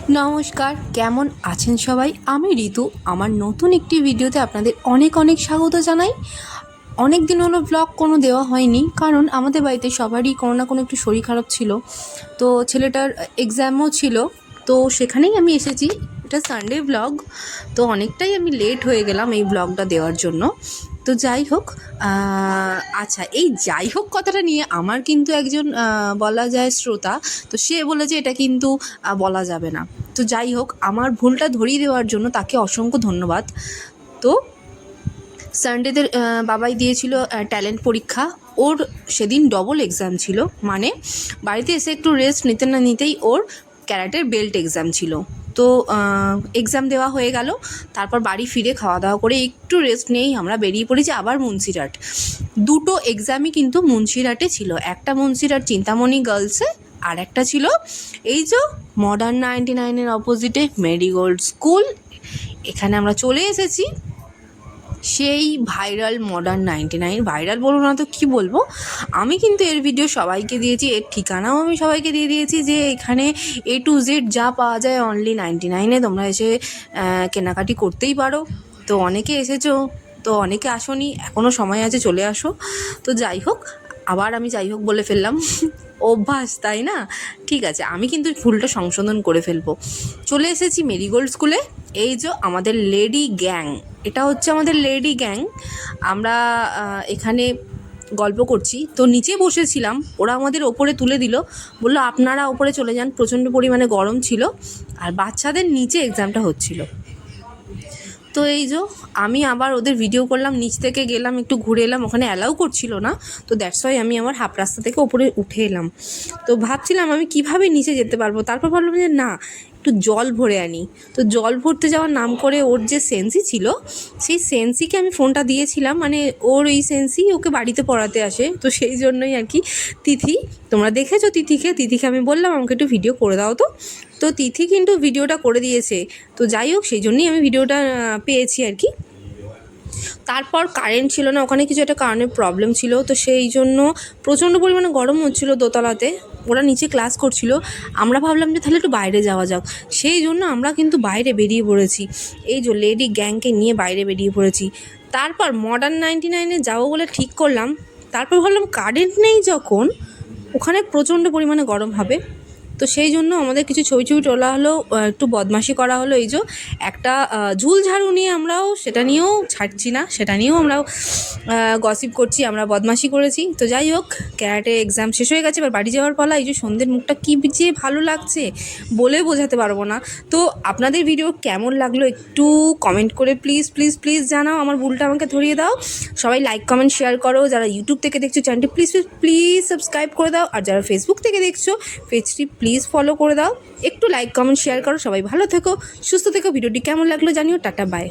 নমস্কার, কেমন আছেন সবাই? আমি ঋতু। আমার নতুন একটি ভিডিওতে আপনাদের অনেক অনেক স্বাগত জানাই। অনেক দিন হলো ব্লগ কোনো দেওয়া হয়নি, কারণ আমাদের বাড়িতে সবারই কোনো না কোনো একটু শরীর খারাপ ছিল। তো ছেলেটার এক্সামও ছিল, তো সেখানেই আমি এসেছি। এটা সানডে ব্লগ, তো অনেকটাই আমি লেট হয়ে গেলাম এই ব্লগটা দেওয়ার জন্য। তো যাই হোক, আচ্ছা, এই যাই হোক কথাটা নিয়ে আমার কিন্তু একজন বলা যায় শ্রোতা, তো সে বলেছে এটা কিন্তু বলা যাবে না। তো যাই হোক, আমার ভুলটা ধরিয়ে দেওয়ার জন্য তাকে অসংখ্য ধন্যবাদ। তো সানডেদের বাবাই দিয়েছিল ট্যালেন্ট পরীক্ষা। ওর সেদিন ডবল এক্সাম ছিল, মানে বাড়িতে এসে একটু রেস্ট নিতে না নিতেই ওর ক্যারাটের বেল্ট এক্সাম ছিল। তো এক্সাম দেওয়া হয়ে গেল, তারপর বাড়ি ফিরে খাওয়া দাওয়া করে একটু রেস্ট নিয়েই আমরা বেরিয়ে পড়েছি আবার মুন্সিরহাট। দুটো এক্সামই কিন্তু মুন্সিরহাটে ছিল, একটা মুন্সিরহাট চিন্তামণি গার্লসে, আর একটা ছিল এই যে মডার্ন 99-এর অপোজিটে মেরিগোল্ড স্কুল। এখানে আমরা চলে এসেছি, সেই ভাইরাল মডার্ন 99। ভাইরাল বলবো না তো কী বলবো, আমি কিন্তু এর ভিডিও সবাইকে দিয়েছি, এর ঠিকানাও আমি সবাইকে দিয়ে দিয়েছি যে এখানে A to Z যা পাওয়া যায় অনলি 99-এ, তোমরা এসে কেনাকাটি করতেই পারো। তো অনেকে এসেছো, তো অনেকে আসোনি, এখনও সময় আছে, চলে আসো। তো যাই হোক, আবার আমি যাই হোক বলে ফেললাম, অভ্যাস তাই না? ঠিক আছে, আমি কিন্তু ভুলটা সংশোধন করে ফেলবো। চলে এসেছি মেরিগোল্ড স্কুলে। এই যে আমাদের লেডি গ্যাং, এটা হচ্ছে আমাদের লেডি গ্যাং। আমরা এখানে গল্প করছি, তো নিচে বসেছিলাম, ওরা আমাদের ওপরে তুলে দিল, বললো আপনারা ওপরে চলে যান, প্রচণ্ড পরিমাণে গরম ছিল আর বাচ্চাদের নিচে এক্সামটা হচ্ছিল। তো এই যে আমি আবার ওদের ভিডিও করলাম, নিচ থেকে গেলাম, একটু ঘুরে এলাম, ওখানে অ্যালাউ করছিল না, তো দ্যাটস ওয়াই আমি আমার হাফ রাস্তা থেকে ওপরে উঠে এলাম। তো ভাবছিলাম আমি কিভাবে নিচে যেতে পারবো, তারপর ভাবলাম যে না, একটু জল ভরে আনি। তো জল ভরতে যাওয়ার নাম করে ওর যে সেন্সি ছিল, সেই সেন্সিকে আমি ফোনটা দিয়েছিলাম, মানে ওর এই সেন্সি ওকে বাড়িতে পড়াতে আসে, তো সেই জন্যই আর কি। তিথি, তোমরা দেখেছো তিথিকে আমি বললাম আমাকে একটু ভিডিও করে দাও, তো তিথি কিন্তু ভিডিওটা করে দিয়েছে। তো যাই হোক, সেই জন্যই আমি ভিডিওটা পেয়েছি আর কি। তারপর কারেন্ট ছিল না, ওখানে কিছু একটা কারেন্টের প্রবলেম ছিল, তো সেই জন্য প্রচণ্ড পরিমাণে গরম হচ্ছিলো দোতলাতে, ওরা নিচে ক্লাস করছিল। আমরা ভাবলাম যে তাহলে একটু বাইরে যাওয়া যাক, সেই জন্য আমরা কিন্তু বাইরে বেরিয়ে পড়েছি, এই যে লেডি গ্যাংকে নিয়ে বাইরে বেরিয়ে পড়েছি। তারপর মডার্ন 99-এ যাবো বলে ঠিক করলাম, তারপর ভাবলাম কারেন্ট নেই যখন, ওখানে প্রচণ্ড পরিমাণে গরম হবে, তো সেই জন্য আমাদের কিছু ছবি তোলা হলো, একটু বদমাশি করা হলো। এই যে একটা ঝুল ঝাড়ু নিয়ে আমরাও, সেটা নিয়েও ছাড়ছি না, সেটা নিয়েও আমরাও গসিপ করছি, আমরা বদমাশি করেছি। তো যাই হোক, ক্যারাটে এক্সাম শেষ হয়ে গেছে, এবার বাড়ি যাওয়ার পালা। এই যে সন্ধ্যের মুখটা কী যে ভালো লাগছে, বলে বোঝাতে পারবো না। তো আপনাদের ভিডিও কেমন লাগলো একটু কমেন্ট করে প্লিজ প্লিজ প্লিজ জানাও, আমার ভুলটা আমাকে ধরিয়ে দাও। সবাই লাইক কমেন্ট শেয়ার করো, যারা ইউটিউব থেকে দেখছো চ্যানেলটি প্লিজ প্লিজ প্লিজ সাবস্ক্রাইব করে দাও, আর যারা ফেসবুক থেকে দেখছো পেজটি প্লিজ ফলো করে দাও। একটু লাইক কমেন্ট শেয়ার করো। সবাই ভালো থেকো, সুস্থ থেকো। ভিডিওটি কেমন লাগলো জানিও। Tata, by.